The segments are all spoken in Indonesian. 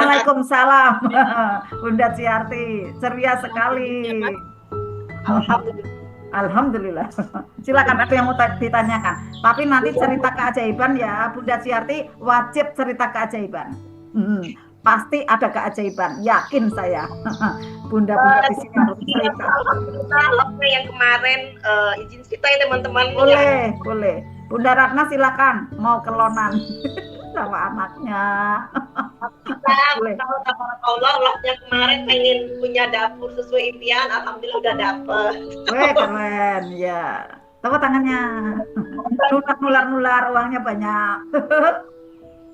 Waalaikumsalam. Bunda Ciarti, ceria sekali. Alhamdulillah. Alhamdulillah. Silakan, ada yang mau ditanyakan. Tapi nanti cerita keajaiban ya, Bunda Ciarti wajib cerita keajaiban. Pasti ada keajaiban, yakin saya. Bunda-bunda di sini harus cerita. Alhamdulillah, love yang kemarin izin cerita ya teman-teman. Boleh. Bunda Ratna silakan, mau kelonan sama anaknya. Allah yang kemarin pengen punya dapur sesuai impian, alhamdulillah udah dapet. Weh, keren ya. Tepuk tangannya. Nular uangnya banyak.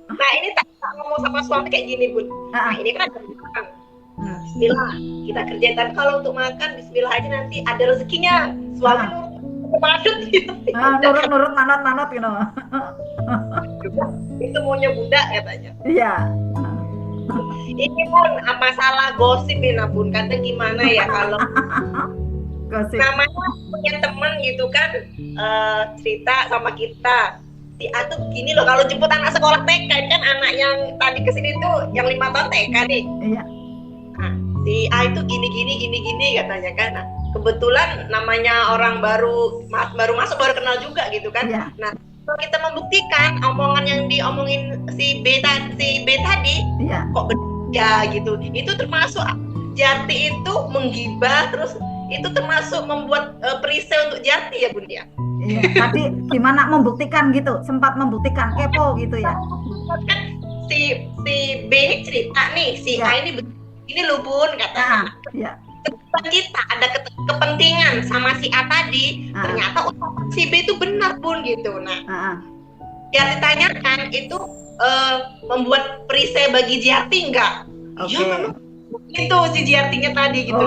Nah ini tak ngomong sama suami kayak gini Bun. Nah ini kan Bismillah kita kerjain, tapi kalau untuk makan Bismillah aja, nanti ada rezekinya. Suami nurut gitu. Nurut manot you know. Itu maunya Bunda katanya. Iya. Ini Bun, masalah gosip nih nah Bun, kata gimana ya kalau gosip. Namanya punya temen gitu kan, cerita sama kita, si A tuh gini loh, kalau jemput anak sekolah TK kan, anak yang tadi kesini tuh yang 5 tahun TK nih. Iya. Nah, si A itu gini katanya kan. Nah, kebetulan namanya orang baru masuk, baru kenal juga gitu kan. Iya. Nah, kalau kita membuktikan omongan yang diomongin si B tadi, iya, kok benar ya gitu. Itu termasuk Jati itu menggibah, terus itu termasuk membuat perisai untuk Jati ya Bun ya. Iya. Tadi gimana membuktikan gitu? Sempat membuktikan, kepo gitu ya. Kan si B cerita nih, si A ini loh Bun katanya. Iya. Kita ada kepentingan sama si A tadi, ternyata si B itu benar Bun gitu. Nah, yang ditanyakan itu membuat perisai bagi Jati enggak? Oke. Ya memang itu si Jatinya tadi gitu.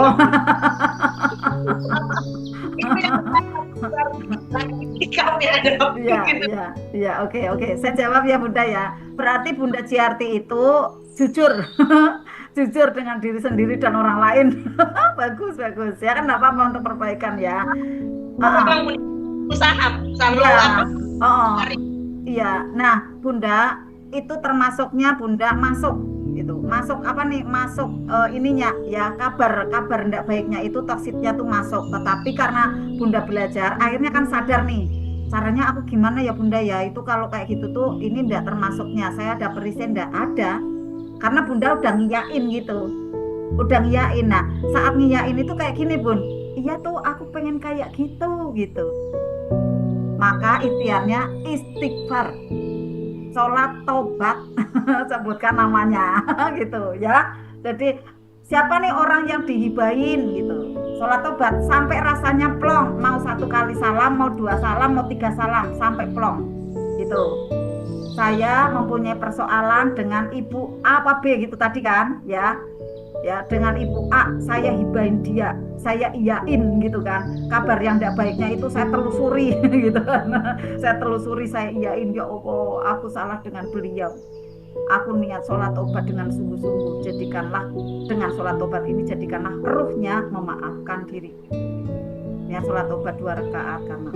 Iya, oke. Saya jawab ya Bunda ya. Berarti Bunda Ciarti itu jujur. Jujur dengan diri sendiri dan orang lain. bagus ya kan, apa untuk perbaikan ya. Usaha iya. Nah Bunda itu termasuknya Bunda masuk apa nih, masuk ininya ya, kabar enggak baiknya itu, toksitnya tuh masuk. Tetapi karena Bunda belajar, akhirnya kan sadar nih, caranya aku gimana ya Bunda ya, itu kalau kayak gitu tuh ini enggak termasuknya, saya ada perisai enggak ada. Karena Bunda udah ngiyain gitu. Nah saat ngiyain itu kayak gini Bun, iya tuh aku pengen kayak gitu. Maka ikhtiarnya istighfar, sholat tobat, sebutkan namanya gitu ya. Jadi siapa nih orang yang dihibahin gitu, sholat tobat sampai rasanya plong, mau 1 kali salam, mau 2 salam, mau 3 salam, sampai plong gitu. Saya mempunyai persoalan dengan Ibu A apa B gitu tadi kan ya dengan Ibu A, saya hibahin dia, saya iyain gitu kan. Kabar yang tidak baiknya itu saya telusuri gitu kan. Saya iyain, ya Allah aku salah dengan beliau, aku niat sholat tobat dengan sungguh-sungguh, jadikanlah dengan sholat tobat ini, jadikanlah ruhnya memaafkan diri ya. Sholat tobat 2 rakaat karena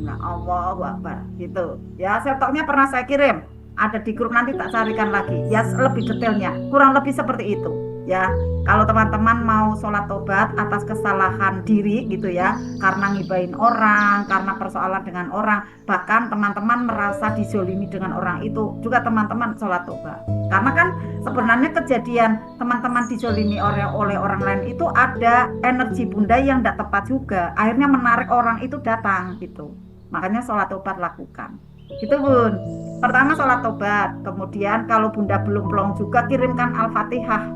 Allahu Akbar gitu ya. Setoknya pernah saya kirim, ada di grup, nanti tak carikan lagi ya lebih detailnya, kurang lebih seperti itu ya. Kalau teman-teman mau sholat tobat atas kesalahan diri gitu ya, karena ngibain orang, karena persoalan dengan orang, bahkan teman-teman merasa dizolimi dengan orang, itu juga teman-teman sholat tobat. Karena kan sebenarnya kejadian teman-teman dizolimi oleh orang lain itu ada energi Bunda yang tidak tepat juga, akhirnya menarik orang itu datang gitu. Makanya sholat tobat lakukan gitu Bun. Pertama sholat tobat, kemudian kalau Bunda belum plong juga, kirimkan Al-Fatihah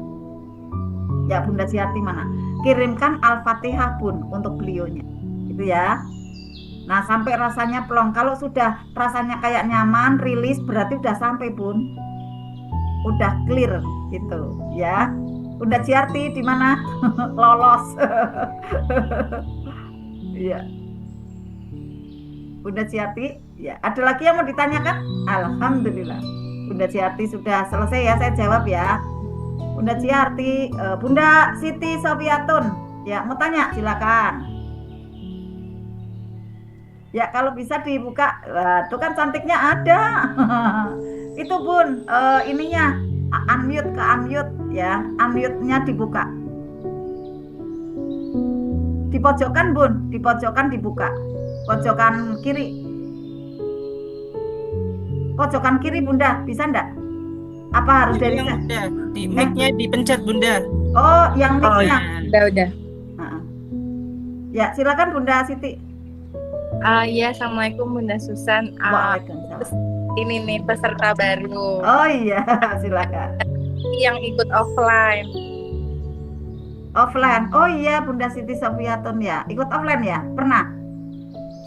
ya. Bunda Ciarti mana? Kirimkan Al-Fatihah Bun untuk beliaunya gitu ya. Nah sampai rasanya plong, kalau sudah rasanya kayak nyaman, rilis, berarti udah sampai Bun, udah clear gitu ya. Bunda Ciarti di mana? Lolos. Iya. Bunda Ciarti, ya ada lagi yang mau ditanyakan? Alhamdulillah, Bunda Ciarti sudah selesai ya, saya jawab ya. Bunda Ciarti, Bunda Siti Sofiatun, ya mau tanya silakan. Ya kalau bisa dibuka, tuh kan cantiknya ada. Itu Bun, ininya Unmute ke unmute ya, unmute-nya dibuka. Di pojokan Bun, di pojokan dibuka. Pojokan kiri. Pojokan kiri Bunda, bisa enggak? Apa harus dari saya? Di mic-nya dipencet Bunda. Oh, yang mic-nya. Udah. Ya, silakan Bunda Siti. Iya, Assalamualaikum Bunda Susan. Waalaikumsalam. Ini nih peserta baru. Oh iya, silakan. Yang ikut offline. Offline. Oh iya, Bunda Siti Sofiatun ya. Ikut offline ya? Pernah?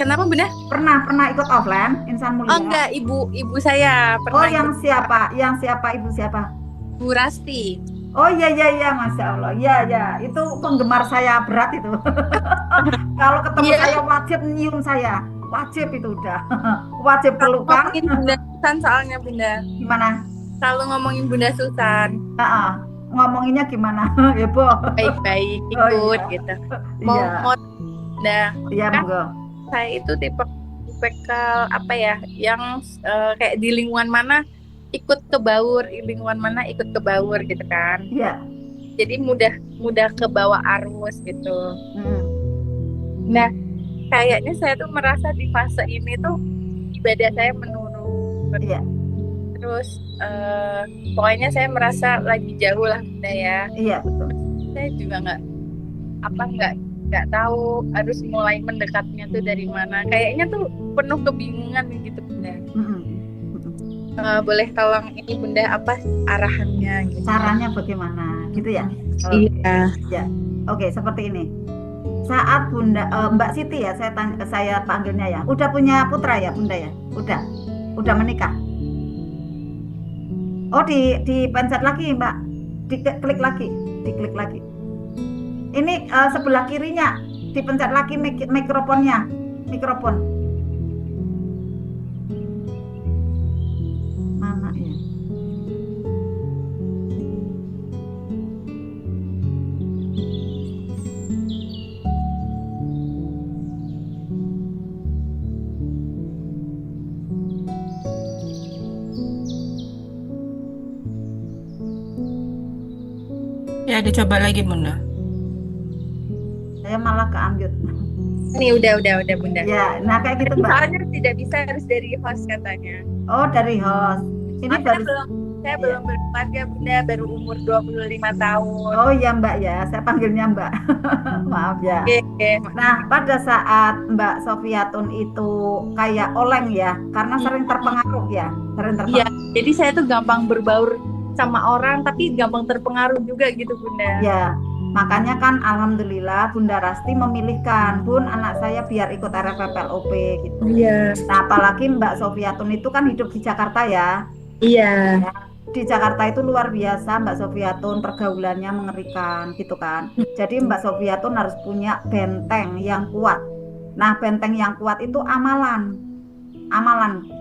Kenapa Bunda? Pernah ikut offline, Insan Mulia. Oh enggak, ibu saya pernah. Oh, yang siapa? Yang siapa? Ibu siapa? Bu Rasti. Oh iya, Masya Allah. Iya, itu penggemar saya berat itu. Kalau ketemu saya wajib nyium saya. Wajib itu udah. Wajib pelukan. Ngomongin Bunda Susan soalnya Bunda. Gimana? Selalu ngomongin Bunda Susan. Ngomonginnya gimana? Ya, Bu. Baik-baik ikut gitu. Mau Iya, kan monggo. Saya itu tipe apa ya, yang kayak di lingkungan mana ikut ke baur, lingkungan mana ikut ke baur gitu kan. Iya. Jadi mudah ke bawah arus gitu. Nah, kayaknya saya tuh merasa di fase ini tuh ibadah saya menurun. Iya. Terus pokoknya saya merasa lagi jauh lah Bunda ya. Iya, betul. Saya juga nggak tahu harus mulai mendekatnya tuh dari mana. Kayaknya tuh penuh kebingungan gitu Bunda. Boleh tolong ini Bunda apa arahannya gitu. Caranya bagaimana gitu ya? Iya. Ya. Oke, seperti ini. Saat Bunda Mbak Siti ya, saya panggilnya ya. Udah punya putra ya Bunda ya? Udah menikah. Oh, dipencet lagi Mbak. Diklik lagi. Ini sebelah kirinya dipencet lagi mikrofon. Mana ya? Ya, dicoba lagi Bunda. Saya malah ke unmute. Ini udah Bunda. Ya, nah kayak gitu Mbak. Soalnya tidak bisa harus dari host katanya. Oh, dari host. Ini Saya belum berkeluarga Bunda, baru umur 25 tahun. Oh iya Mbak ya, saya panggilnya Mbak. Maaf ya. Oke. Nah, pada saat Mbak Sofiatun itu kayak oleng ya, karena sering terpengaruh ya, Iya, jadi saya tuh gampang berbaur sama orang, tapi gampang terpengaruh juga gitu Bunda. Ya, makanya kan alhamdulillah Bunda Rasti memilihkan, Bun, anak saya biar ikut RFPLOP gitu. Iya. Nah, apalagi Mbak Sofiatun itu kan hidup di Jakarta ya. Iya. Di Jakarta itu luar biasa Mbak Sofiatun, pergaulannya mengerikan gitu kan. Jadi Mbak Sofiatun harus punya benteng yang kuat. Nah, benteng yang kuat itu amalan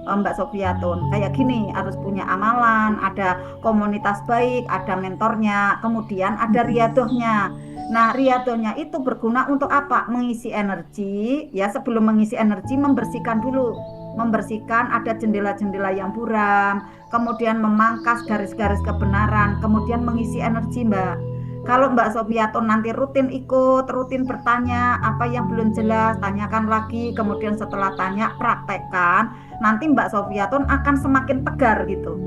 Mbak Sofiatun. Kayak gini, harus punya amalan, ada komunitas baik, ada mentornya, kemudian ada riadohnya. Nah, riadohnya itu berguna untuk apa? Mengisi energi ya. Sebelum mengisi energi, membersihkan dulu. Ada jendela-jendela yang buram, kemudian memangkas garis-garis kebenaran, kemudian mengisi energi Mbak. Kalau Mbak Sofiatun nanti rutin ikut, rutin bertanya apa yang belum jelas, tanyakan lagi, kemudian setelah tanya praktekkan, nanti Mbak Sofiatun akan semakin tegar gitu,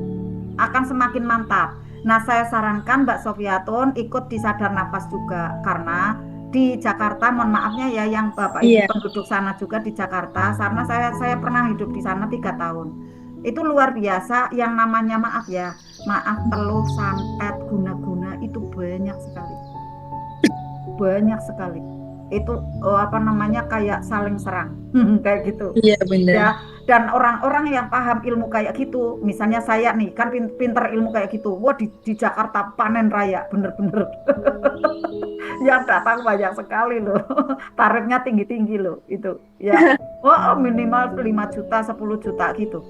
akan semakin mantap. Nah, saya sarankan Mbak Sofiatun ikut di Sadar Nafas juga, karena di Jakarta, mohon maafnya ya yang Bapak Ibu penduduk sana juga di Jakarta, karena saya pernah hidup di sana 3 tahun. Itu luar biasa yang namanya maaf teluh, santet, guna-guna itu banyak sekali. Itu kayak saling serang kayak gitu. Iya benar. Ya, dan orang-orang yang paham ilmu kayak gitu, misalnya saya nih kan pinter ilmu kayak gitu, wah di Jakarta panen raya bener-bener. Yang datang banyak sekali loh, tarifnya tinggi-tinggi loh itu ya. Wah, minimal 5 juta 10 juta gitu,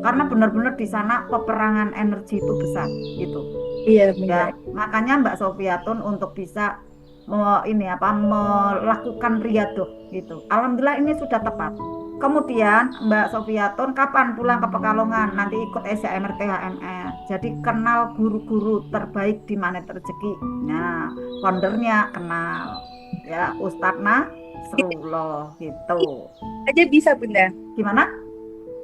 karena benar-benar di sana peperangan energi itu besar gitu. Iya benar. Ya, makanya Mbak Sofiatun untuk bisa melakukan riadoh gitu, alhamdulillah ini sudah tepat kemudian Mbak Sofiatun kapan pulang ke Pekalongan? Nanti ikut SMRT HMR. Jadi kenal guru-guru terbaik di Manet Rezeki. Nah, foundernya kenal ya Ustadz Nasrullah gitu. Aja bisa Bunda. Gimana?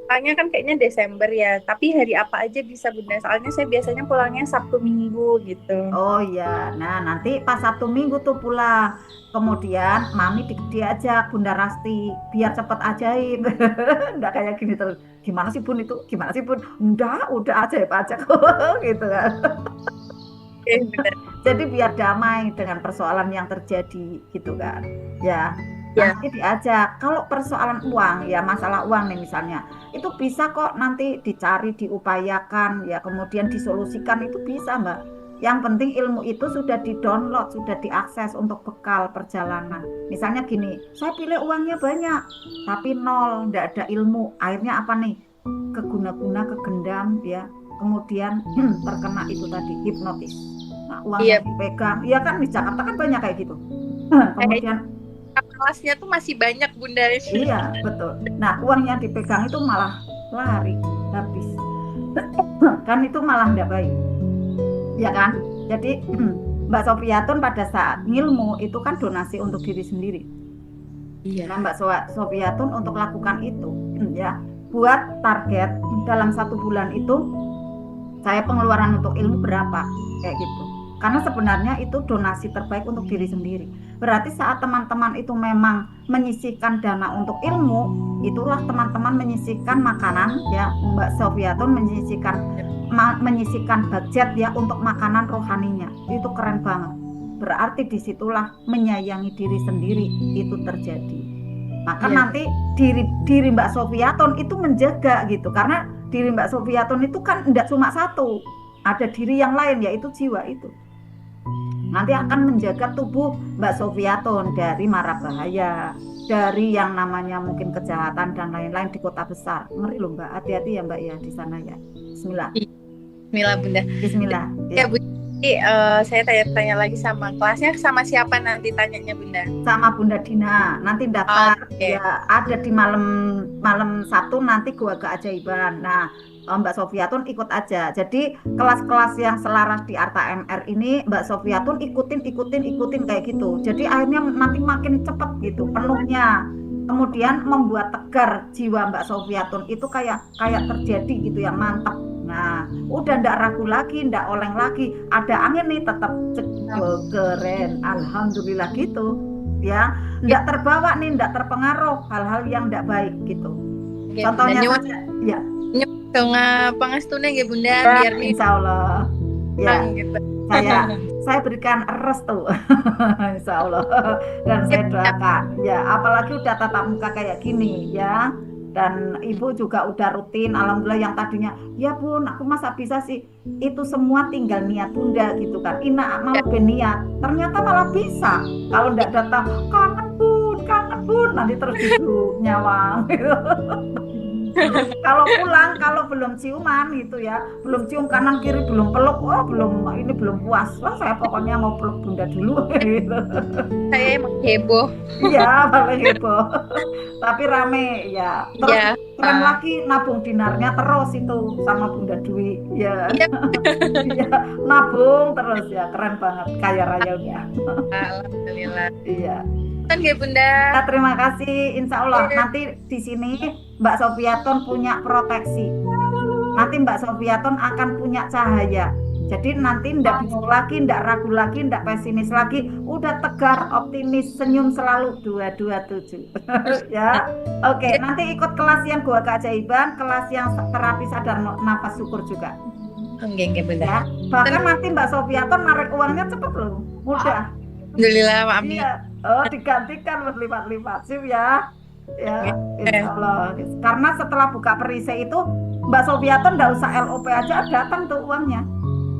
Soalnya kan kayaknya Desember ya, tapi hari apa aja bisa Bunda. Soalnya saya biasanya pulangnya Sabtu Minggu gitu. Oh iya, nah nanti pas Sabtu Minggu tuh pulang. Kemudian Mami diajak Bunda Rasti biar cepet ajaib. Nggak kayak gini terus. Gimana sih Bun itu? Gimana sih Bun? Udah ajaib aja kok gitu kan. Jadi biar damai dengan persoalan yang terjadi gitu kan. Ya. Nanti diajak, kalau persoalan uang ya masalah uang nih misalnya itu bisa kok nanti dicari, diupayakan ya kemudian disolusikan itu bisa Mbak. Yang penting ilmu itu sudah di-download, sudah diakses untuk bekal perjalanan. Misalnya gini, saya pilih uangnya banyak tapi nol, nggak ada ilmu, akhirnya apa nih? Keguna-guna, kegendam ya, kemudian terkena itu tadi hipnotis. Nah, uangnya dipegang, ya kan di Jakarta kan banyak kayak gitu. Kemudian kelasnya tuh masih banyak Bunda. Iya betul. Nah uangnya dipegang itu malah lari habis. Kan itu malah nggak baik, ya kan? Jadi Mbak Sofiatun pada saat ngilmu itu kan donasi untuk diri sendiri. Iya. Nah Mbak Sofiatun untuk lakukan itu, ya buat target dalam 1 bulan itu saya pengeluaran untuk ilmu berapa kayak gitu. Karena sebenarnya itu donasi terbaik untuk diri sendiri. Berarti saat teman-teman itu memang menyisihkan dana untuk ilmu, itulah teman-teman menyisihkan makanan ya, Mbak Sofiatun menyisihkan budget ya untuk makanan rohaninya. Itu keren banget. Berarti disitulah menyayangi diri sendiri itu terjadi. Maka nanti diri Mbak Sofiatun itu menjaga gitu. Karena diri Mbak Sofiatun itu kan tidak cuma satu. Ada diri yang lain yaitu jiwa itu. Nanti akan menjaga tubuh Mbak Sofiatun dari mara bahaya, dari yang namanya mungkin kejahatan dan lain-lain di kota besar. Ngeri loh Mbak, hati-hati ya Mbak ya di sana ya. Bismillah. Bismillah Bunda. Bismillah. Ya Bunda. Saya tanya lagi sama kelasnya, sama siapa nanti tanyanya Bunda? Sama Bunda Dina. Nanti daftar ya ada di malam Sabtu nanti Gua Keajaiban. Nah Mbak Sofiatun ikut aja. Jadi kelas-kelas yang selaras di Arta MR ini Mbak Sofiatun ikutin kayak gitu. Jadi akhirnya nanti makin cepet gitu penuhnya. Kemudian membuat tegar jiwa Mbak Sofiatun itu kayak terjadi gitu yang mantap. Nah, udah ndak ragu lagi, ndak oleng lagi. Ada angin nih tetap keren. Alhamdulillah gitu. Ya, ndak terbawa nih, ndak terpengaruh hal-hal yang ndak baik gitu. Contohnya saja, ya. Pangestune nggih Bunda biar insyaallah ya gitu. saya berikan restu insyaallah dan saya doakan ya apalagi udah tatap muka kayak gini ya dan Ibu juga udah rutin alhamdulillah yang tadinya ya Bun aku masa bisa sih itu semua tinggal niat Bunda gitu kan ina mau berniat ternyata malah bisa kalau enggak datang kangen Bun nanti terus gitu nyawang kalau pulang kalau belum ciuman gitu ya belum cium kanan kiri belum peluk belum puas saya pokoknya mau peluk Bunda dulu gitu. Saya emang heboh iya paling heboh tapi rame ya terus keren lagi nabung dinarnya terus itu sama Bunda Dwi ya nabung terus ya keren banget kaya raya ya alhamdulillah iya kan ya Bunda. Terima kasih. Insya Allah nanti di sini Mbak Sofiatun punya proteksi. Nanti Mbak Sofiatun akan punya cahaya. Jadi nanti ndak bingung lagi, ndak ragu lagi, ndak pesimis lagi. Udah tegar, optimis, senyum selalu 227. Ya. Oke, nanti ikut kelas yang Gua Keajaiban, kelas yang terapi sadar nafas syukur juga. Enggak Bunda. Ya. Bahkan nanti Mbak Sofiatun narik uangnya cepet loh. Mudah. Alhamdulillah, amin. Iya. Digantikan berlipat-lipat sip ya. Ya, insyaallah. Karena setelah buka perisai itu Mbak Sofiatun enggak usah LOP aja datang tuh uangnya.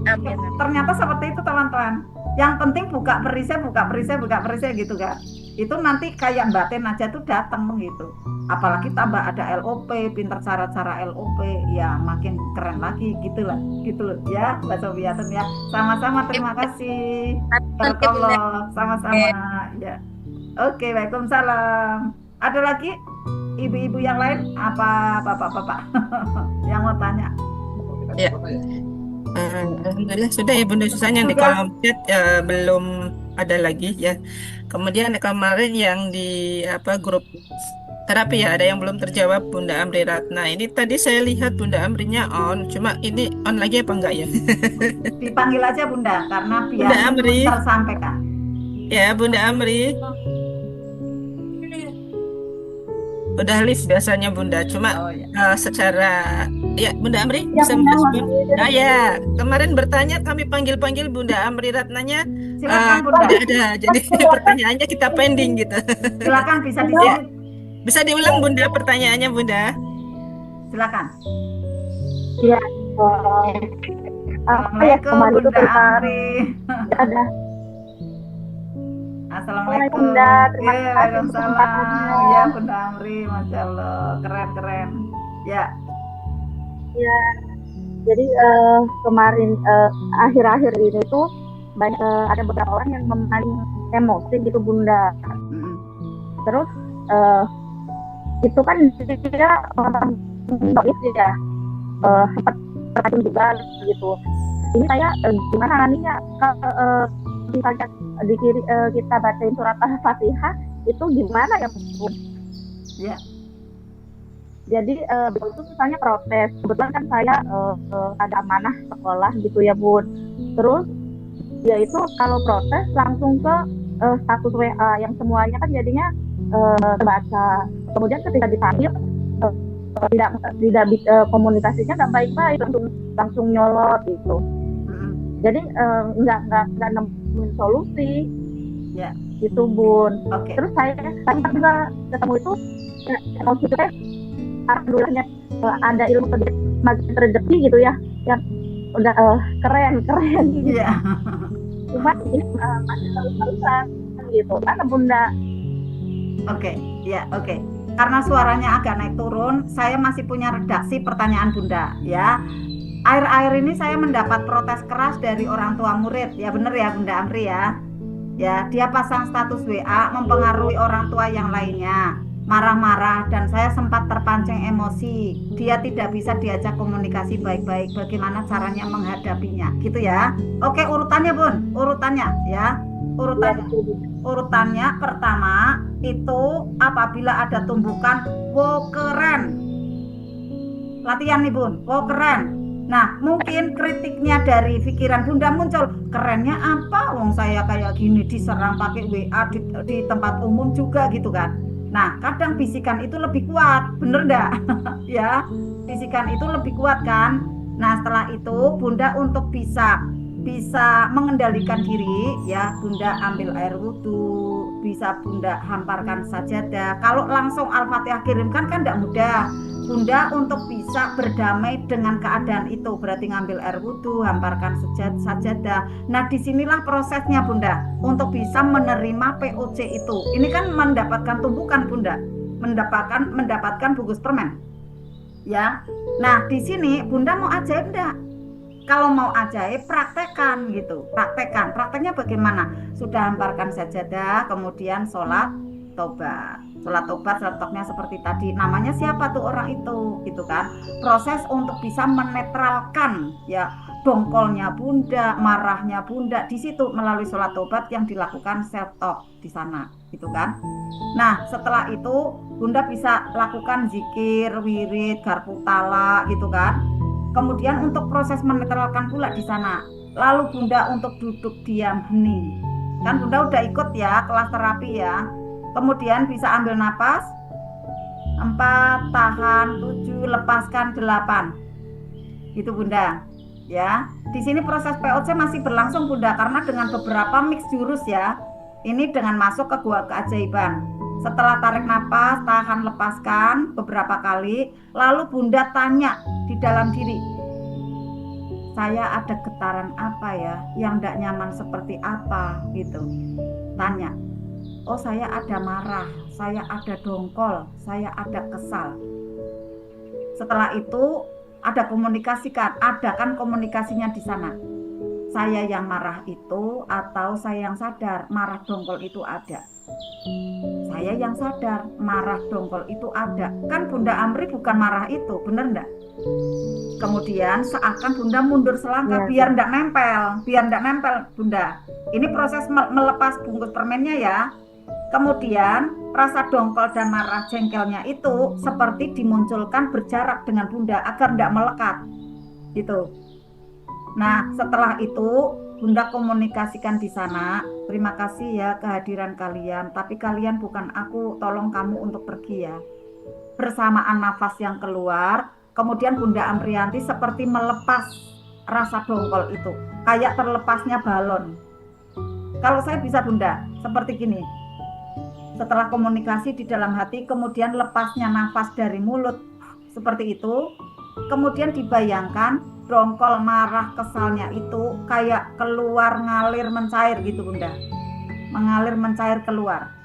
Amin. Ternyata seperti itu teman-teman. Yang penting buka perisai gitu kan. Itu nanti kayak batin aja tuh datang gitu. Apalagi tambah ada LOP, pinter cara-cara LOP, ya makin keren lagi gitu loh ya Mbak Sofiatun ya. Sama-sama terima kasih. Barakallah, sama-sama ya. Oke, Waalaikumsalam. Ada lagi? ibu-ibu yang lain apa bapak-bapak yang mau tanya? Ya. Alhamdulillah sudah ya Bunda Susan, yang di Sudah. kolom chat belum ada lagi ya. Kemudian kemarin yang di grup terapi ya, ada yang belum terjawab Bunda Amri Ratna. Ini tadi saya lihat Bunda Amrinya on, cuma ini on lagi apa enggak ya? Dipanggil aja Bunda karena biar Bunda Amri. tersampaikan. Ya Bunda Amri. Udah lift biasanya Bunda, cuma secara ya Bunda Amri bisa merespon. Nah ya, kemarin bertanya kami panggil-panggil Bunda Amri Ratnanya, Silakan Bunda. tidak ada, jadi pertanyaannya kita pending gitu. Silakan bisa Ya, bisa diulang Bunda pertanyaannya Bunda. Silakan. Ya, Assalamualaikum Bunda Amri. Ada. Assalamualaikum. Bunda, terima kasih. Waalaikumsalam. Ya Bunda Amri, Masya Allah, keren. Ya. Ya, jadi kemarin akhir-akhir ini tuh banyak ada beberapa orang yang memaling emosi gitu Bunda. Terus itu kan dia orang ya sempat terkadang juga gitu. Ini saya gimana nih ya kalau misalnya kita bacain surat Al-Fatihah itu gimana ya Bu? Ya. Jadi itu misalnya protes. Kebetulan kan saya ada amanah sekolah gitu ya Bun. Terus ya itu kalau protes langsung ke status WA yang semuanya kan jadinya terbaca. Kemudian ketika dipanggil tidak komunikasinya nggak baik-baik, langsung nyolot gitu. Jadi nggak nemuin solusi. Ya. Gitu Bun. Okay. Terus saya juga ketemu itu emosi saya alhamdulillahnya ada ilmu rezeki gitu ya, yang udah keren gitu. Yeah. Cuma masih terus-terusan gitu kan Bunda. Oke. Karena suaranya agak naik turun, saya masih punya redaksi pertanyaan Bunda ya. Akhir-akhir ini saya mendapat protes keras dari orang tua murid. Ya benar ya Bunda Amri ya. Ya, dia pasang status WA mempengaruhi orang tua yang lainnya. Marah-marah dan saya sempat terpancing emosi. Dia tidak bisa diajak komunikasi baik-baik. Bagaimana caranya menghadapinya? Gitu ya. Oke, urutannya Bun. Urutannya ya. Urutannya pertama itu apabila ada tumbukan wow keren. Latihan nih Bun. Wow keren. Nah, mungkin kritiknya dari pikiran Bunda muncul, kerennya apa? Wong saya kayak gini diserang pakai WA di tempat umum juga gitu kan. Nah, kadang bisikan itu lebih kuat, bener enggak? Ya, bisikan itu lebih kuat kan. Nah, setelah itu Bunda untuk bisa mengendalikan diri ya, Bunda ambil air wudhu, bisa Bunda hamparkan sajadah. Kalau langsung Al-Fatihah kirimkan kan enggak mudah. Bunda untuk bisa berdamai dengan keadaan itu berarti ngambil air wudhu, hamparkan sajadah. Nah disinilah prosesnya Bunda untuk bisa menerima POC itu. Ini kan mendapatkan tumpukan Bunda, mendapatkan bungkus permen. Ya, nah di sini Bunda mau ajaib enggak? Kalau mau ajaib praktekkan gitu, prakteknya bagaimana? Sudah hamparkan sajadah, kemudian sholat tobat. Sholat tobatnya seperti tadi, namanya siapa tuh orang itu gitu kan. Proses untuk bisa menetralkan ya dongkolnya Bunda, marahnya Bunda di situ melalui sholat tobat yang dilakukan self talk di sana gitu kan. Nah setelah itu Bunda bisa lakukan zikir, wirid, garputala gitu kan. Kemudian untuk proses menetralkan pula di sana, lalu Bunda untuk duduk diam hening kan. Bunda udah ikut ya kelas terapi ya. Kemudian bisa ambil napas 4, tahan 7, lepaskan 8. Itu Bunda. Ya. Di sini proses POC masih berlangsung Bunda karena dengan beberapa mix jurus ya. Ini dengan masuk ke gua keajaiban. Setelah tarik napas, tahan, lepaskan beberapa kali, lalu Bunda tanya di dalam diri. Saya ada getaran apa ya? Yang enggak nyaman seperti apa gitu. Tanya. Oh saya ada marah, saya ada dongkol, saya ada kesal. Setelah itu ada komunikasikan, ada kan komunikasinya di sana. saya yang marah itu atau saya yang sadar marah dongkol itu ada? Saya yang sadar marah dongkol itu ada. Kan Bunda Amri bukan marah itu, bener enggak? Kemudian seakan Bunda mundur selangkah biar enggak nempel Bunda. Ini proses melepas bungkus permennya ya. Kemudian rasa dongkol dan marah jengkelnya itu seperti dimunculkan berjarak dengan Bunda agar enggak melekat gitu. Nah setelah itu Bunda komunikasikan di sana, terima kasih ya kehadiran kalian, tapi kalian bukan aku, tolong kamu untuk pergi ya. Bersamaan nafas yang keluar, kemudian Bunda Amrianti seperti melepas rasa dongkol itu, kayak terlepasnya balon. Kalau saya bisa Bunda, seperti gini. Setelah komunikasi di dalam hati, kemudian lepasnya nafas dari mulut, seperti itu. Kemudian dibayangkan dongkol marah kesalnya itu kayak keluar ngalir mencair gitu Bunda, mengalir mencair keluar.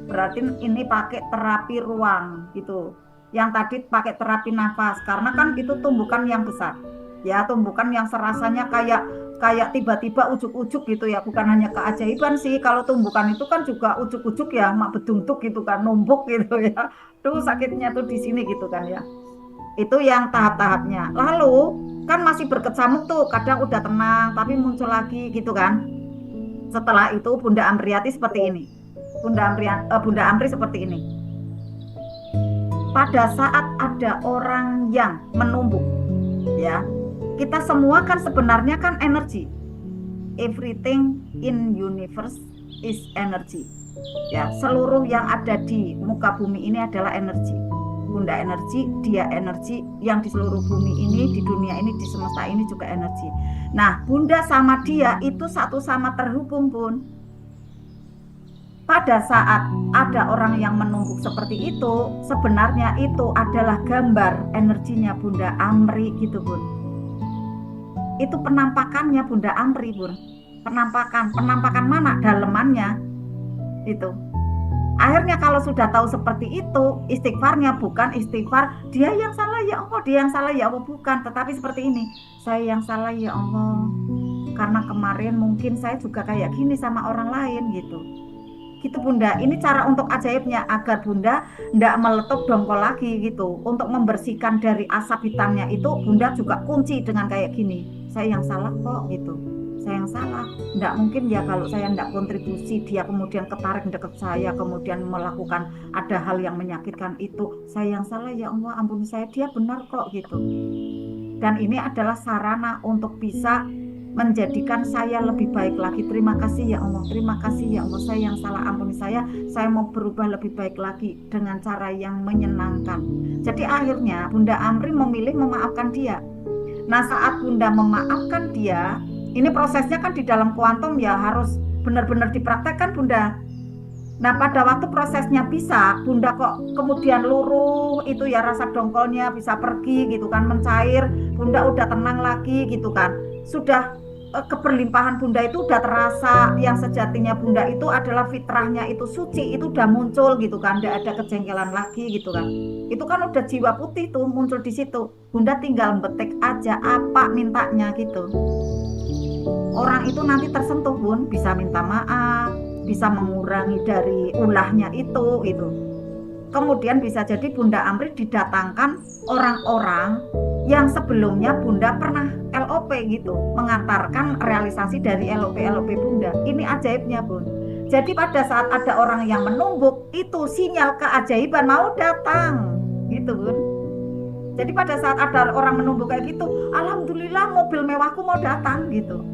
Berarti ini pakai terapi ruang gitu. Yang tadi pakai terapi nafas karena kan itu tumbukan yang besar ya, tumbukan yang serasanya kayak tiba-tiba ujuk-ujuk gitu ya, bukan hanya keajaiban sih. Kalau tumbukan itu kan juga ujuk-ujuk ya, mak beduntuk gitu kan, numpuk gitu ya. Tuh sakitnya tuh di sini gitu kan ya. Itu yang tahap-tahapnya. Lalu kan masih berkecamuk tuh, kadang udah tenang tapi muncul lagi gitu kan. Setelah itu Bunda Amriati seperti ini. Bunda Amri seperti ini. Pada saat ada orang yang menumbuk ya, kita semua kan sebenarnya kan energi. Everything in universe is energy. Ya, seluruh yang ada di muka bumi ini adalah energi. Bunda energi, dia energi, yang di seluruh bumi ini, di dunia ini, di semesta ini juga energi. Nah, Bunda sama dia itu satu sama terhubung Bun. Pada saat ada orang yang menumbuk seperti itu, sebenarnya itu adalah gambar energinya Bunda Amri gitu Bun. Itu penampakannya Bunda Amri Bun. Penampakan mana? Dalemannya itu. Akhirnya kalau sudah tahu seperti itu, istighfarnya bukan istighfar dia yang salah ya Allah, dia yang salah ya Allah, bukan, tetapi seperti ini, saya yang salah ya Allah, karena kemarin mungkin saya juga kayak gini sama orang lain gitu Bunda. Ini cara untuk ajaibnya agar Bunda tidak meletup dongkol lagi gitu. Untuk membersihkan dari asap hitamnya itu Bunda juga kunci dengan kayak gini, saya yang salah kok gitu, saya yang salah. Tidak mungkin ya kalau saya tidak kontribusi, dia kemudian ketarik dekat saya, kemudian melakukan ada hal yang menyakitkan itu. Saya yang salah ya Allah, ampuni saya, dia benar kok gitu. Dan ini adalah sarana untuk bisa menjadikan saya lebih baik lagi. Terima kasih ya Allah, terima kasih ya Allah, saya yang salah, ampuni saya mau berubah lebih baik lagi dengan cara yang menyenangkan. Jadi akhirnya Bunda Amri memilih memaafkan dia. Nah saat Bunda memaafkan dia, ini prosesnya kan di dalam kuantum ya, harus benar-benar dipraktekkan Bunda. Nah pada waktu prosesnya bisa, Bunda kok kemudian luruh itu ya, rasa dongkolnya bisa pergi gitu kan, mencair, Bunda udah tenang lagi gitu kan. Sudah keberlimpahan Bunda itu udah terasa, yang sejatinya Bunda itu adalah fitrahnya itu suci, itu udah muncul gitu kan, tidak ada kejengkelan lagi gitu kan. Itu kan udah jiwa putih tuh muncul di situ. Bunda tinggal betik aja apa mintanya gitu. Orang itu nanti tersentuh Bun, bisa minta maaf, bisa mengurangi dari ulahnya itu. Kemudian bisa jadi Bunda Amri didatangkan orang-orang yang sebelumnya Bunda pernah LOP gitu, mengantarkan realisasi dari LOP Bunda. Ini ajaibnya Bun. Jadi pada saat ada orang yang menumbuk, itu sinyal keajaiban mau datang gitu Bun. Jadi pada saat ada orang menumbuk kayak gitu, alhamdulillah mobil mewahku mau datang gitu.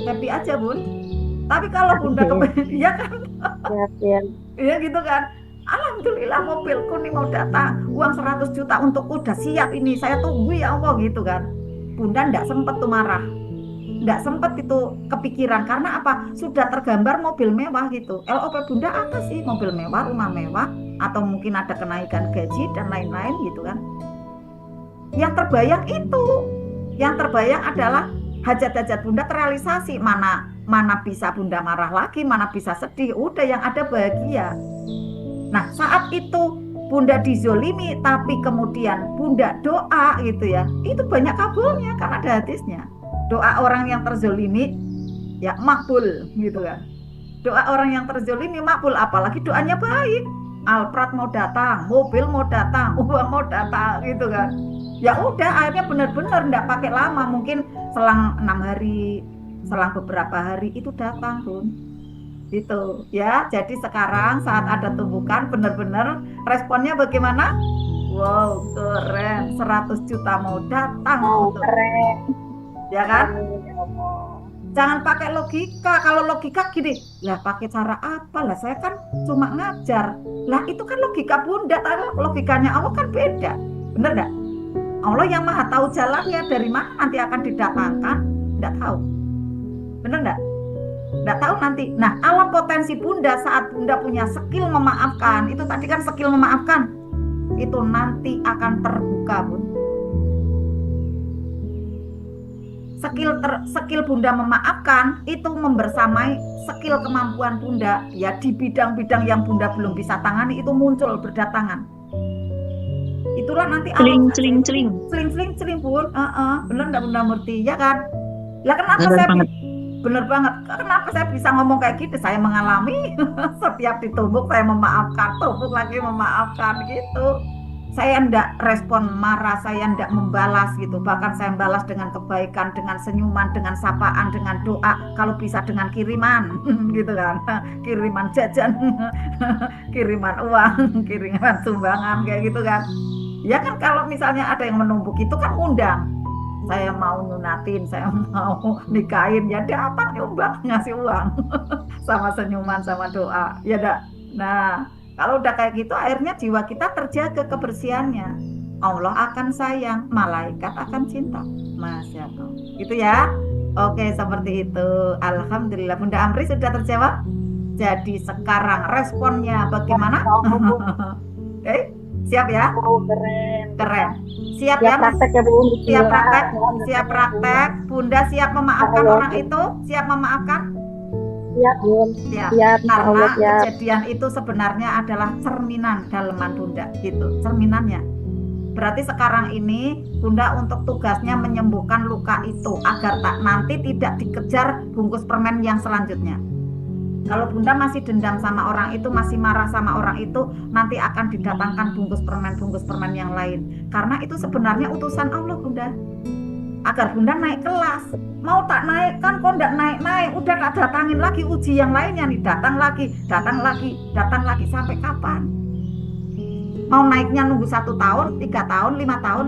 Happy aja Bun. Tapi kalau Bunda ya kan, ya gitu kan, alhamdulillah mobilku nih mau datang, uang 100 juta untukku udah siap ini, saya tunggu ya Allah gitu kan. Bunda enggak sempet tuh marah, enggak sempet itu kepikiran, karena apa? Sudah tergambar mobil mewah gitu. LOP Bunda apa sih? Mobil mewah, rumah mewah, atau mungkin ada kenaikan gaji dan lain-lain gitu kan. Yang terbayang itu, yang terbayang adalah hajat-hajat Bunda terrealisasi. Mana bisa Bunda marah lagi, mana bisa sedih, udah yang ada bahagia. Nah saat itu Bunda dizolimi, tapi kemudian Bunda doa gitu ya, itu banyak kabulnya karena ada hadisnya. Doa orang yang terzolimi ya makbul gitu kan. Doa orang yang terzolimi makbul, apalagi doanya baik. Alprat mau datang, mobil mau datang, uang mau datang gitu kan. Ya udah akhirnya benar-benar enggak pakai lama, mungkin selang 6 hari, selang beberapa hari itu datang Bun. Gitu ya. Jadi sekarang saat ada tumbukan benar-benar responnya bagaimana? Wow, keren. 100 juta mau datang. Keren. Ya kan? Jangan pakai logika. Kalau logika gini, lah pakai cara apa? Lah saya kan cuma ngajar. Lah itu kan logika Bunda, logikanya Allah kan beda. Bener enggak? Allah yang maha tahu jalannya dari mana nanti akan didatangkan, enggak tahu. Bener enggak? Enggak tahu nanti. Nah, alam potensi Bunda saat Bunda punya skill memaafkan, itu tadi kan skill memaafkan, itu nanti akan terbuka Bun. Skill Bunda memaafkan itu membersamai skill kemampuan Bunda ya di bidang-bidang yang Bunda belum bisa tangani, itu muncul berdatangan. Itulah nanti celing Bun. Bener enggak Bunda Murti ya kan? Lah kenapa bener banget. Kenapa saya bisa ngomong kayak gitu? Saya mengalami setiap ditumbuk saya memaafkan, tumbuk lagi memaafkan gitu. Saya enggak respon marah, saya enggak membalas gitu. Bahkan saya membalas dengan kebaikan, dengan senyuman, dengan sapaan, dengan doa. Kalau bisa dengan kiriman gitu kan. Kiriman jajan, kiriman uang, kiriman sumbangan kayak gitu kan. Ya kan kalau misalnya ada yang menumbuk itu kan undang. Saya mau nunatin, saya mau nikahin, ya dia apa nyumbang, ngasih uang sama senyuman sama doa ya dah. Nah kalau udah kayak gitu akhirnya jiwa kita terjaga kebersihannya, Allah akan sayang, malaikat akan cinta. Masya Allah gitu ya. Oke seperti itu. Alhamdulillah Bunda Amri sudah terjawab. Jadi sekarang responnya bagaimana? Siap ya? Keren. Siap ya? Praktek ya Bu. Siap praktek. Bunda siap memaafkan orang itu? Siap memaafkan? Siap Bu. Siap. Karena kejadian itu sebenarnya adalah cerminan daleman Bunda gitu. Cerminannya. Berarti sekarang ini Bunda untuk tugasnya menyembuhkan luka itu agar nanti tidak dikejar bungkus permen yang selanjutnya. Kalau Bunda masih dendam sama orang itu, masih marah sama orang itu, nanti akan didatangkan bungkus permen yang lain. Karena itu sebenarnya utusan Allah Bunda, agar Bunda naik kelas. Mau tak naik kan kok enggak naik-naik, udah tak datangin lagi uji yang lainnya nih, datang lagi sampai kapan? Mau naiknya nunggu 1 tahun, 3 tahun, 5 tahun?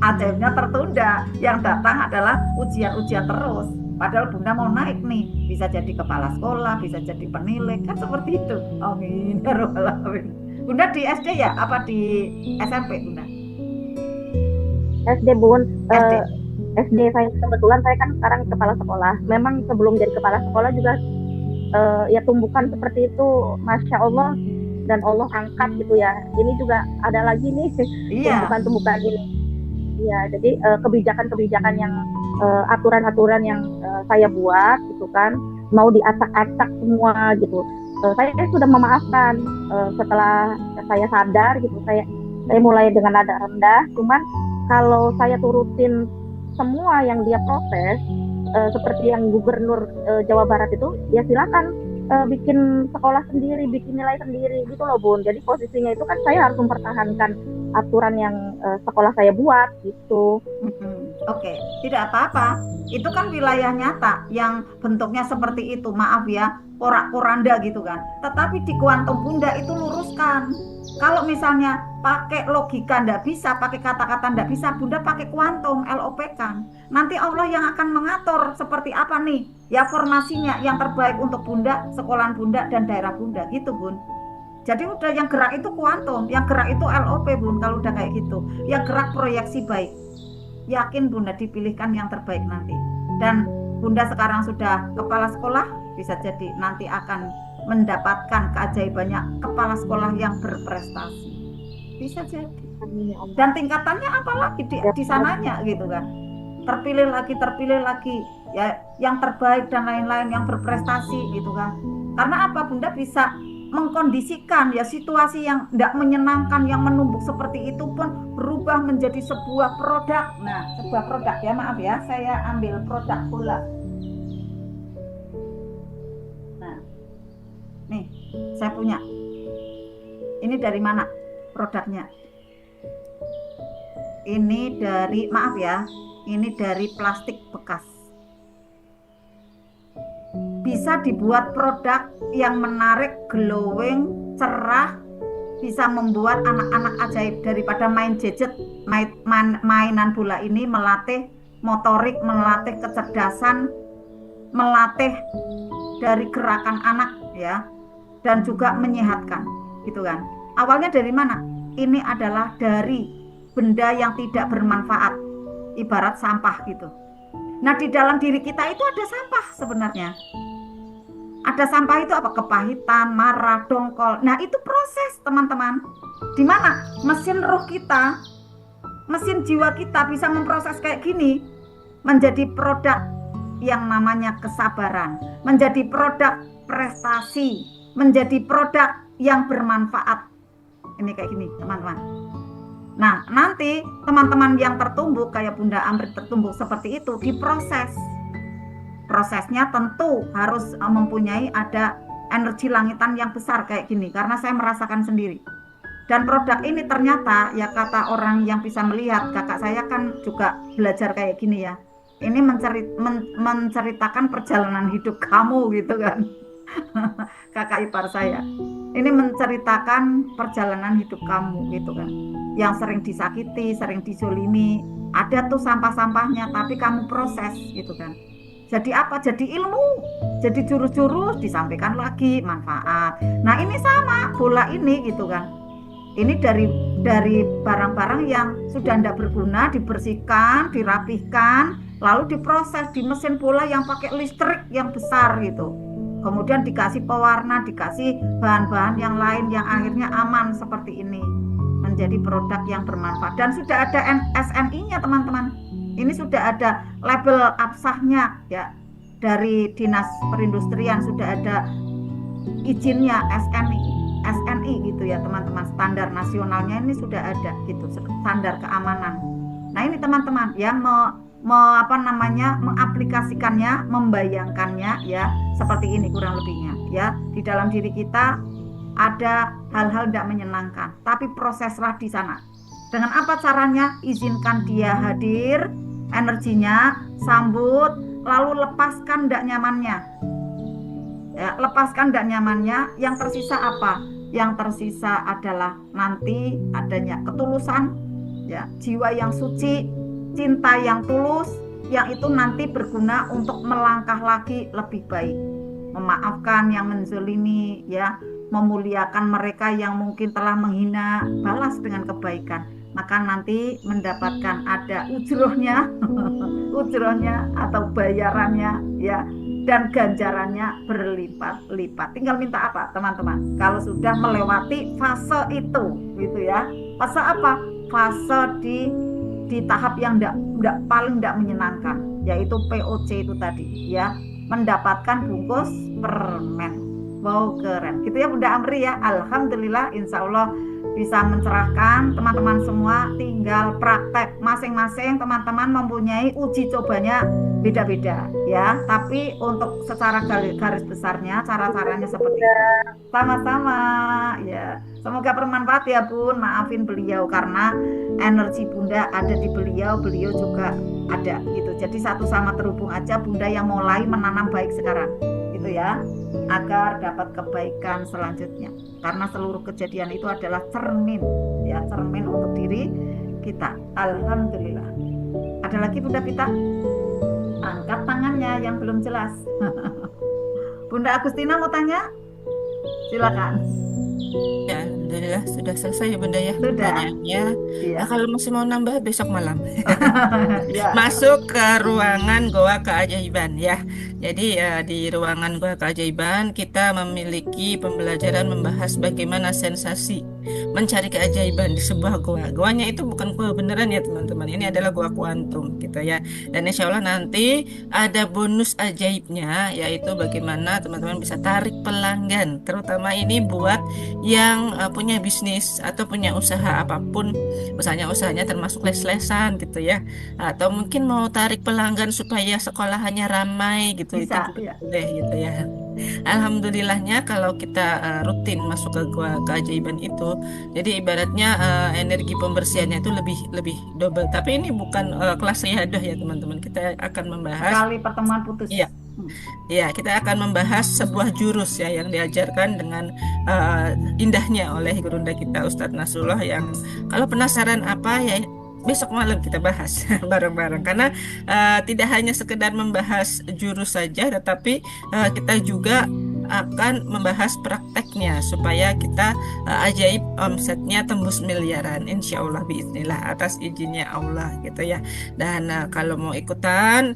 Ajaibnya tertunda, yang datang adalah ujian-ujian terus. Padahal Bunda mau naik nih, bisa jadi kepala sekolah, bisa jadi penilik, kan seperti itu. Amin. Bunda di SD ya? Apa di SMP Bunda? SD Bun. SD saya kebetulan saya kan sekarang kepala sekolah. Memang sebelum jadi kepala sekolah juga ya tumbukan seperti itu, Masya Allah, dan Allah angkat gitu ya. Ini juga ada lagi nih tumbukan-tumbukan ini. Ya, jadi kebijakan-kebijakan yang aturan-aturan yang saya buat gitu kan, mau diacak-acak semua gitu. Saya sudah memaafkan setelah saya sadar gitu. Saya mulai dengan nada rendah, cuman kalau saya turutin semua yang dia protes seperti yang Gubernur Jawa Barat itu, ya silakan bikin sekolah sendiri, bikin nilai sendiri gitu loh Bun. Jadi posisinya itu kan saya harus mempertahankan aturan yang sekolah saya buat gitu. Oke, tidak apa-apa. Itu kan wilayah nyata yang bentuknya seperti itu. Maaf ya, porak-poranda gitu kan. Tetapi di kuantum Bunda itu luruskan. Kalau misalnya pakai logika ndak bisa, pakai kata-kata ndak bisa, Bunda pakai kuantum, LOP kan. Nanti Allah yang akan mengatur seperti apa nih ya formasinya yang terbaik untuk Bunda, sekolahan Bunda dan daerah Bunda gitu Bun. Jadi udah yang gerak itu kuantum, yang gerak itu LOP Bun. Kalau udah kayak gitu, yang gerak proyeksi baik. Yakin Bunda dipilihkan yang terbaik nanti. Dan Bunda sekarang sudah kepala sekolah, bisa jadi nanti akan mendapatkan keajaibannya kepala sekolah yang berprestasi. Bisa jadi. Dan tingkatannya apalagi di sananya gitu kan. Terpilih lagi ya yang terbaik dan lain-lain yang berprestasi gitu kan. Karena apa Bunda bisa mengkondisikan ya situasi yang tidak menyenangkan, yang menumpuk seperti itu pun berubah menjadi sebuah produk. Nah, sebuah produk ya, maaf ya, saya ambil produk bola. Nah, nih saya punya. Ini dari mana produknya? Ini dari, maaf ya, ini dari plastik bekas. Bisa dibuat produk yang menarik, glowing, cerah, bisa membuat anak-anak ajaib. Daripada main gadget, mainan bola ini melatih motorik, melatih kecerdasan, melatih dari gerakan anak ya, dan juga menyehatkan, gitu kan. Awalnya dari mana? Ini adalah dari benda yang tidak bermanfaat, ibarat sampah gitu. Nah, di dalam diri kita itu ada sampah sebenarnya. Ada sampah itu apa? Kepahitan, marah, dongkol. Nah, itu proses, teman-teman. Di mana mesin roh kita, mesin jiwa kita bisa memproses kayak gini menjadi produk yang namanya kesabaran, menjadi produk prestasi, menjadi produk yang bermanfaat. Ini kayak gini, teman-teman. Nah, nanti teman-teman yang tertumbuh kayak Bunda Amrit tertumbuh seperti itu diproses. Prosesnya tentu harus mempunyai ada energi langitan yang besar kayak gini, karena saya merasakan sendiri. Dan produk ini ternyata ya, kata orang yang bisa melihat, kakak saya kan juga belajar kayak gini ya. Ini menceritakan perjalanan hidup kamu gitu kan. Kakak ipar saya. Ini menceritakan perjalanan hidup kamu gitu kan. Yang sering disakiti, sering dizolimi, ada tuh sampah-sampahnya, tapi kamu proses gitu kan. Jadi apa? Jadi ilmu, jadi jurus-jurus disampaikan lagi, manfaat. Nah, ini sama bola ini gitu kan. Ini dari barang-barang yang sudah tidak berguna dibersihkan, dirapihkan, lalu diproses di mesin bola yang pakai listrik yang besar gitu. Kemudian dikasih pewarna, dikasih bahan-bahan yang lain yang akhirnya aman seperti ini. Menjadi produk yang bermanfaat. Dan sudah ada SNI-nya, teman-teman. Ini sudah ada label absahnya ya, dari Dinas Perindustrian sudah ada izinnya SNI gitu ya, teman-teman. Standar nasionalnya ini sudah ada gitu, standar keamanan. Nah, ini teman-teman yang mengaplikasikannya, membayangkannya ya, seperti ini kurang lebihnya ya. Di dalam diri kita ada hal-hal tidak menyenangkan, tapi proseslah di sana. Dengan apa caranya? Izinkan dia hadir, energinya, sambut, lalu lepaskan tidak nyamannya. Ya, lepaskan tidak nyamannya. Yang tersisa apa? Yang tersisa adalah nanti adanya ketulusan, ya, jiwa yang suci, cinta yang tulus, yang itu nanti berguna untuk melangkah lagi lebih baik, memaafkan yang menzolimi, ya, memuliakan mereka yang mungkin telah menghina, balas dengan kebaikan. Maka nanti mendapatkan ada ujrohnya, ujrohnya atau bayarannya ya, dan ganjarannya berlipat-lipat. Tinggal minta apa, teman-teman? Kalau sudah melewati fase itu, gitu ya. Fase apa? Fase di tahap yang paling tidak menyenangkan, yaitu POC itu tadi, ya, mendapatkan bungkus permen. Wow, keren. Gitu ya Bunda Amri ya. Alhamdulillah, insya Allah bisa mencerahkan teman-teman semua. Tinggal praktek masing-masing teman-teman mempunyai uji cobanya beda-beda ya, tapi untuk secara garis besarnya cara-caranya seperti itu. Sama-sama ya, semoga bermanfaat ya Bun. Maafin beliau karena energi Bunda ada di beliau juga ada gitu. Jadi satu sama terhubung aja. Bunda yang mulai menanam baik sekarang gitu ya, agar dapat kebaikan selanjutnya. Karena seluruh kejadian itu adalah cermin ya, cermin untuk diri kita. Alhamdulillah. Ada lagi Bunda Pita? Angkat tangannya yang belum jelas. Bunda Agustina mau tanya? Silakan. Ya, alhamdulillah sudah selesai ya Bunda ya pertanyaannya. Iya. Nah, kalau masih mau nambah besok malam. Ya. Masuk ke ruangan Goa Keajaiban ya. Jadi di ruangan Goa Keajaiban kita memiliki pembelajaran membahas bagaimana sensasi mencari keajaiban di sebuah goa. Goanya itu bukan goa beneran ya teman-teman. Ini adalah goa kuantum gitu ya. Dan insya Allah nanti ada bonus ajaibnya, yaitu bagaimana teman-teman bisa tarik pelanggan. Terutama ini buat yang punya bisnis atau punya usaha apapun. Usahanya termasuk les-lesan gitu ya. Atau mungkin mau tarik pelanggan supaya sekolahannya ramai gitu. Itu Bisa, juga ya. boleh gitu ya. Alhamdulillahnya kalau kita rutin masuk ke gua keajaiban itu, jadi ibaratnya energi pembersihannya itu lebih lebih double. Tapi ini bukan kelas riadah ya teman-teman. Kita akan membahas, Sekali pertemuan putus. iya, ya kita akan membahas sebuah jurus ya yang diajarkan dengan indahnya oleh gurunda kita Ustadz Nasrullah, yang kalau penasaran apa ya besok malam kita bahas bareng-bareng, karena tidak hanya sekedar membahas jurus saja, tetapi kita juga akan membahas prakteknya supaya kita ajaib omsetnya tembus miliaran insya Allah biiznillah atas izinnya Allah gitu ya. Dan kalau mau ikutan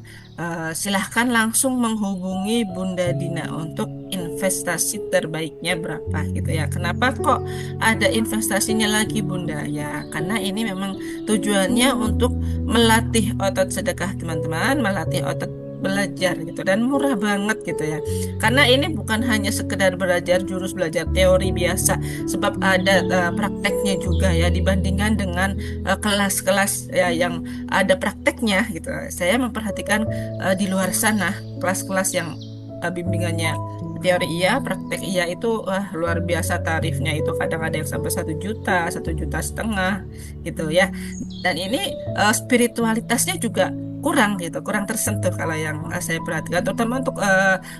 silahkan langsung menghubungi Bunda Dina untuk investasi terbaiknya berapa gitu ya. Kenapa kok ada investasinya lagi Bunda? Ya karena ini memang tujuannya untuk melatih otot sedekah teman-teman, melatih otot belajar gitu, dan murah banget gitu ya. Karena ini bukan hanya sekedar belajar jurus, belajar teori biasa, sebab ada prakteknya juga ya, dibandingkan dengan kelas-kelas ya yang ada prakteknya gitu. Saya memperhatikan di luar sana kelas-kelas yang bimbingannya teori iya, praktek iya itu luar biasa tarifnya, itu kadang ada yang sampai 1 juta, 1,5 juta gitu ya. Dan ini spiritualitasnya juga kurang gitu, kurang tersentuh kalau yang saya perhatikan, terutama untuk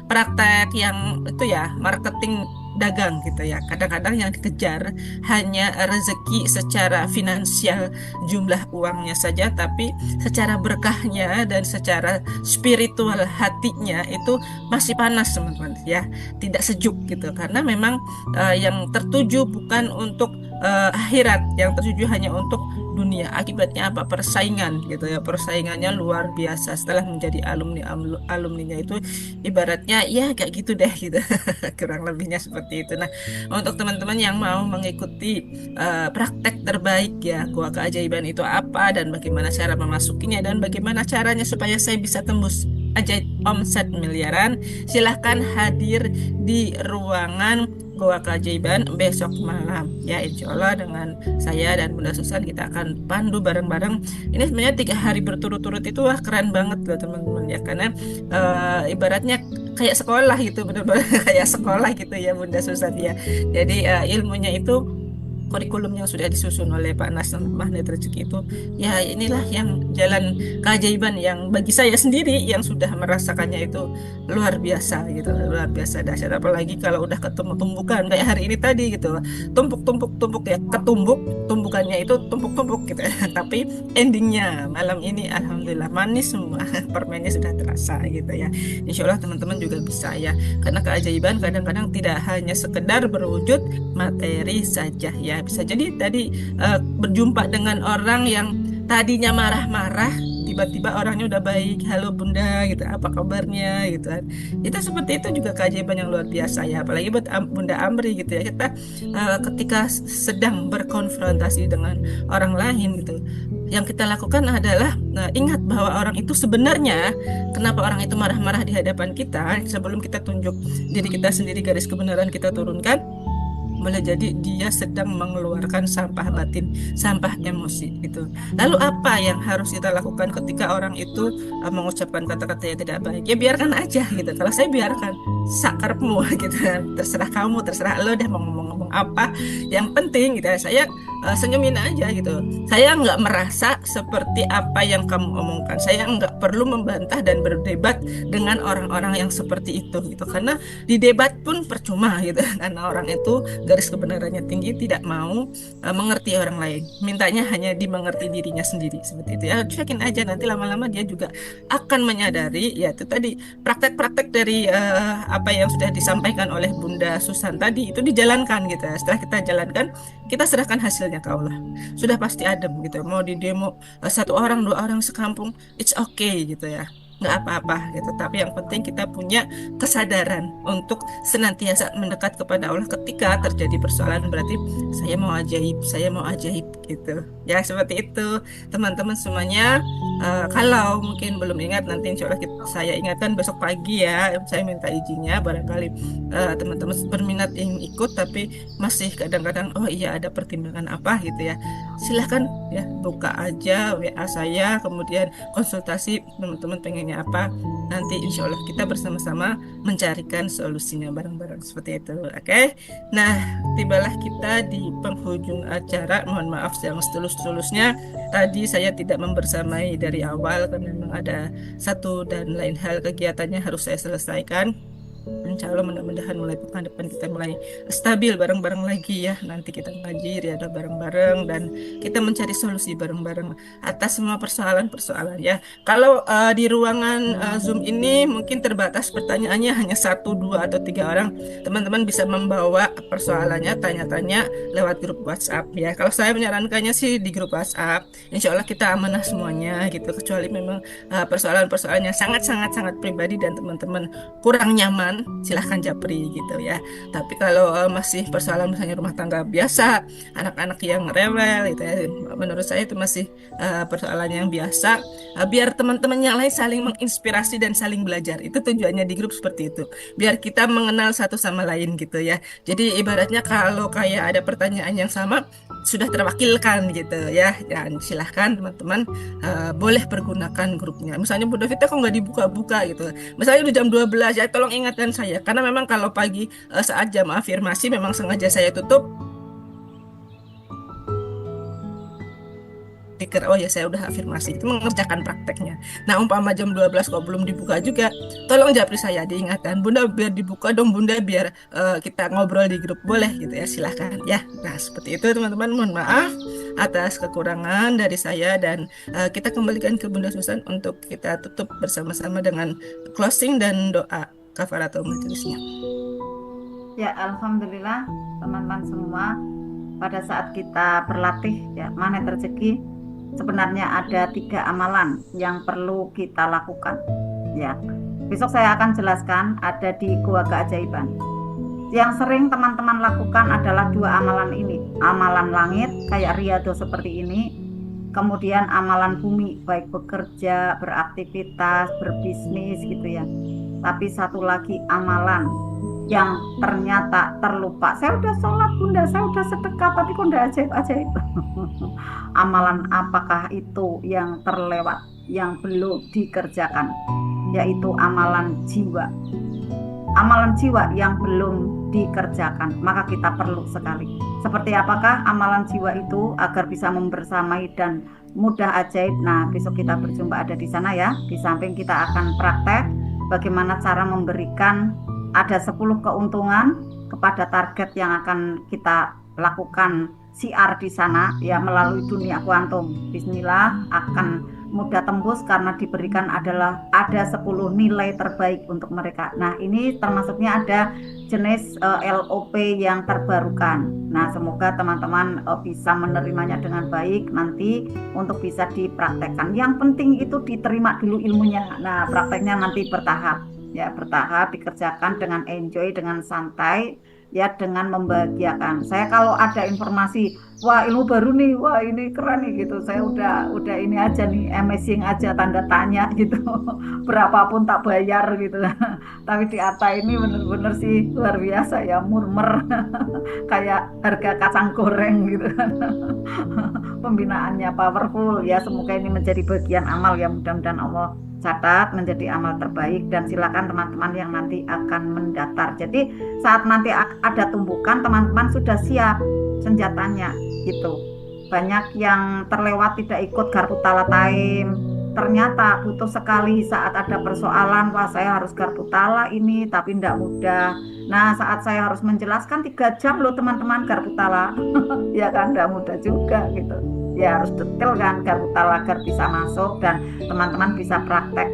praktek yang itu ya, marketing dagang gitu ya. Kadang-kadang yang dikejar hanya rezeki secara finansial, jumlah uangnya saja, tapi secara berkahnya dan secara spiritual hatinya itu masih panas teman-teman ya, tidak sejuk gitu. Karena memang yang tertuju bukan untuk akhirat, yang tertuju hanya untuk dunia. Akibatnya apa? Persaingan gitu ya, persaingannya luar biasa. Setelah menjadi alumninya itu ibaratnya ya kayak gitu deh gitu. Kurang lebihnya seperti itu. Nah, untuk teman-teman yang mau mengikuti praktek terbaik ya gua keajaiban itu apa, dan bagaimana cara memasukinya, dan bagaimana caranya supaya saya bisa tembus ajaib omset miliaran, silahkan hadir di ruangan Goa Keajaiban besok malam ya, insya Allah dengan saya dan Bunda Susan kita akan pandu bareng-bareng. Ini sebenarnya 3 hari berturut-turut itu wah keren banget loh teman-teman ya, karena ibaratnya kayak sekolah gitu, benar-benar kayak sekolah gitu ya Bunda Susan ya. Jadi ilmunya itu, kurikulum yang sudah disusun oleh Pak Nas Magnet Rezeki itu ya, inilah yang jalan keajaiban yang bagi saya sendiri yang sudah merasakannya itu luar biasa gitu, luar biasa dahsyat. Apalagi kalau udah ketemu tumbukan kayak hari ini tadi gitu, tumpuk ya, ketumbuk tumbukannya itu tumpuk gitu tapi endingnya malam ini alhamdulillah manis semua permennya sudah terasa gitu ya. Insya Allah teman-teman juga bisa ya, karena keajaiban kadang-kadang tidak hanya sekedar berwujud materi saja ya. Bisa jadi tadi berjumpa dengan orang yang tadinya marah-marah, tiba-tiba orangnya udah baik, halo Bunda gitu, apa kabarnya gitu kan. Itu seperti itu juga keajaiban yang luar biasa ya, apalagi buat Bunda Amri gitu ya. Kita ketika sedang berkonfrontasi dengan orang lain gitu, yang kita lakukan adalah ingat bahwa orang itu sebenarnya kenapa orang itu marah-marah di hadapan kita, sebelum kita tunjuk diri kita sendiri, garis kebenaran kita turunkan, boleh jadi dia sedang mengeluarkan sampah batin, sampah emosi gitu. Lalu apa yang harus kita lakukan ketika orang itu mengucapkan kata-kata yang tidak baik? Ya biarkan aja gitu. Kalau saya biarkan, sakarmu gitu kan. Terserah kamu, terserah lo deh mau ngomong apa. Yang penting gitu, saya senyumin aja gitu. Saya nggak merasa seperti apa yang kamu omongkan. Saya nggak perlu membantah dan berdebat dengan orang-orang yang seperti itu gitu. Karena di debat pun percuma gitu. Karena orang itu garis kebenarannya tinggi, tidak mau mengerti orang lain, mintanya hanya dimengerti dirinya sendiri seperti itu ya. Cuekin aja, nanti lama-lama dia juga akan menyadari ya, itu tadi praktek-praktek dari apa yang sudah disampaikan oleh Bunda Susan tadi itu dijalankan gitu ya. Setelah kita jalankan, kita serahkan hasilnya ke Allah, sudah pasti adem gitu. Mau di demo 1 orang 2 orang sekampung, it's okay gitu ya. nggak apa-apa gitu. Tapi yang penting kita punya kesadaran untuk senantiasa mendekat kepada Allah ketika terjadi persoalan. Berarti saya mau ajaib gitu. Ya seperti itu teman-teman semuanya. Kalau mungkin belum ingat, nanti insya Allah saya ingatkan besok pagi ya. Saya minta izinnya, barangkali teman-teman berminat ingin ikut tapi masih kadang-kadang oh iya ada pertimbangan apa gitu ya. Silahkan ya buka aja WA saya, kemudian konsultasi teman-teman pengennya apa. Nanti insya Allah kita bersama-sama mencarikan solusinya bareng-bareng seperti itu. Oke. Nah, tibalah kita di penghujung acara. Mohon maaf yang setulus-tulusnya. Tadi saya tidak membersamai dari awal karena memang ada satu dan lain hal kegiatannya harus saya selesaikan. Insya Allah mudah-mudahan mulai pekan depan kita mulai stabil bareng-bareng lagi ya. Nanti kita ngaji riadah bareng-bareng dan kita mencari solusi bareng-bareng atas semua persoalan-persoalan ya. Kalau di ruangan Zoom ini mungkin terbatas pertanyaannya hanya 1, 2, atau 3 orang. Teman-teman bisa membawa persoalannya, tanya-tanya lewat grup WhatsApp ya. Kalau saya menyarankannya sih di grup WhatsApp. Insya Allah kita amanah semuanya gitu. Kecuali memang persoalan-persoalannya sangat-sangat pribadi dan teman-teman kurang nyaman, silahkan japri gitu ya. Tapi kalau masih persoalan misalnya rumah tangga biasa, anak-anak yang rewel gitu ya, menurut saya itu masih persoalan yang biasa. Biar teman-teman yang lain saling menginspirasi dan saling belajar. Itu tujuannya di grup seperti itu. Biar kita mengenal satu sama lain gitu ya. Jadi ibaratnya kalau kayak ada pertanyaan yang sama sudah terwakilkan gitu ya. Dan silahkan teman-teman boleh pergunakan grupnya. Misalnya Bu Davita kok nggak dibuka-buka gitu. Misalnya udah jam 12 ya, tolong ingatkan saya. Karena memang kalau pagi saat jam afirmasi memang sengaja saya tutup. Pikir, oh ya saya udah afirmasi, itu mengerjakan prakteknya. Nah umpama jam 12 kok belum dibuka juga, tolong japri saya diingatkan, Bunda biar dibuka dong Bunda, biar kita ngobrol di grup, boleh gitu ya, silahkan ya. Nah seperti itu teman-teman, mohon maaf atas kekurangan dari saya dan kita kembalikan ke Bunda Susan untuk kita tutup bersama-sama dengan closing dan doa kafaratul majelisnya. Ya alhamdulillah teman-teman semua, pada saat kita berlatih ya magnet rezeki, sebenarnya ada 3 amalan yang perlu kita lakukan ya. Besok saya akan jelaskan, ada di Gua Keajaiban. Yang sering teman-teman lakukan adalah 2 amalan ini. Amalan langit kayak riyadhah seperti ini, kemudian amalan bumi baik bekerja, beraktivitas, berbisnis gitu ya. Tapi satu lagi amalan yang ternyata terlupa. Saya udah sholat Bunda, saya udah sedekah, tapi kok enggak ajaib-ajaib. Amalan apakah itu yang terlewat, yang belum dikerjakan? Yaitu amalan jiwa. Amalan jiwa yang belum dikerjakan, maka kita perlu sekali. Seperti apakah amalan jiwa itu agar bisa membersamai dan mudah ajaib? Nah, besok kita berjumpa ada di sana ya. Di samping kita akan praktek bagaimana cara memberikan, ada 10 keuntungan kepada target yang akan kita lakukan siar di sana ya, melalui dunia kuantum. Bismillah akan mudah tembus karena diberikan adalah ada 10 nilai terbaik untuk mereka. Nah ini termasuknya ada jenis LOP yang terbarukan. Nah semoga teman-teman bisa menerimanya dengan baik nanti untuk bisa dipraktekkan. Yang penting itu diterima dulu ilmunya. Nah prakteknya nanti bertahap ya, bertahap dikerjakan dengan enjoy, dengan santai ya, dengan membahagiakan. Saya kalau ada informasi, wah ilmu baru nih, wah ini keren nih gitu, saya udah ini aja nih, amazing aja, tanda tanya gitu. Berapapun tak bayar gitu. Tapi di Atta ini bener-bener sih luar biasa ya, murmer. Kayak harga kacang goreng gitu. Pembinaannya powerful ya, semoga ini menjadi bagian amal ya, mudah-mudahan Allah catat menjadi amal terbaik. Dan silakan teman-teman yang nanti akan mendaftar. Jadi saat nanti ada tumbukan, teman-teman sudah siap senjatanya gitu. Banyak yang terlewat tidak ikut garpu tala time, ternyata butuh sekali saat ada persoalan, wah saya harus garpu tala ini tapi tidak mudah. Nah saat saya harus menjelaskan 3 jam loh teman-teman garpu tala. Ya kan tidak mudah juga gitu ya, harus detail kan garpu tala agar bisa masuk dan teman-teman bisa praktek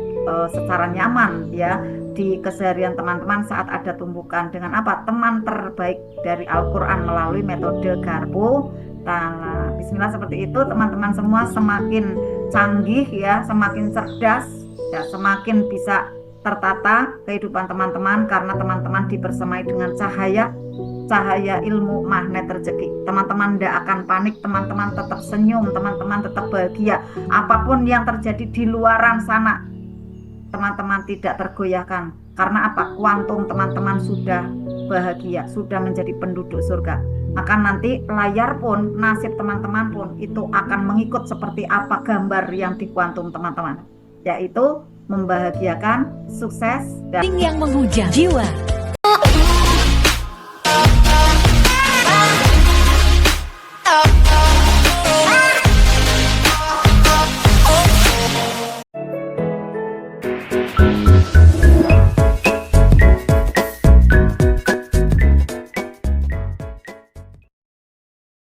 secara nyaman ya di keseharian teman-teman saat ada tumbukan dengan apa? Teman terbaik dari Al-Quran melalui metode garpu tala. Bismillah seperti itu teman-teman semua, semakin canggih ya, semakin cerdas Ya, semakin bisa tertata kehidupan teman-teman karena teman-teman dibersamai dengan cahaya ilmu magnet rezeki. Teman-teman tidak akan panik, teman-teman tetap senyum, teman-teman tetap bahagia. Apapun yang terjadi di luaran sana, teman-teman tidak tergoyahkan. Karena apa? Kuantum teman-teman sudah bahagia, sudah menjadi penduduk surga. Maka nanti layar pun, nasib teman-teman pun itu akan mengikut seperti apa gambar yang di kuantum teman-teman, yaitu membahagiakan, sukses, dan yang menghujam jiwa. Thank you.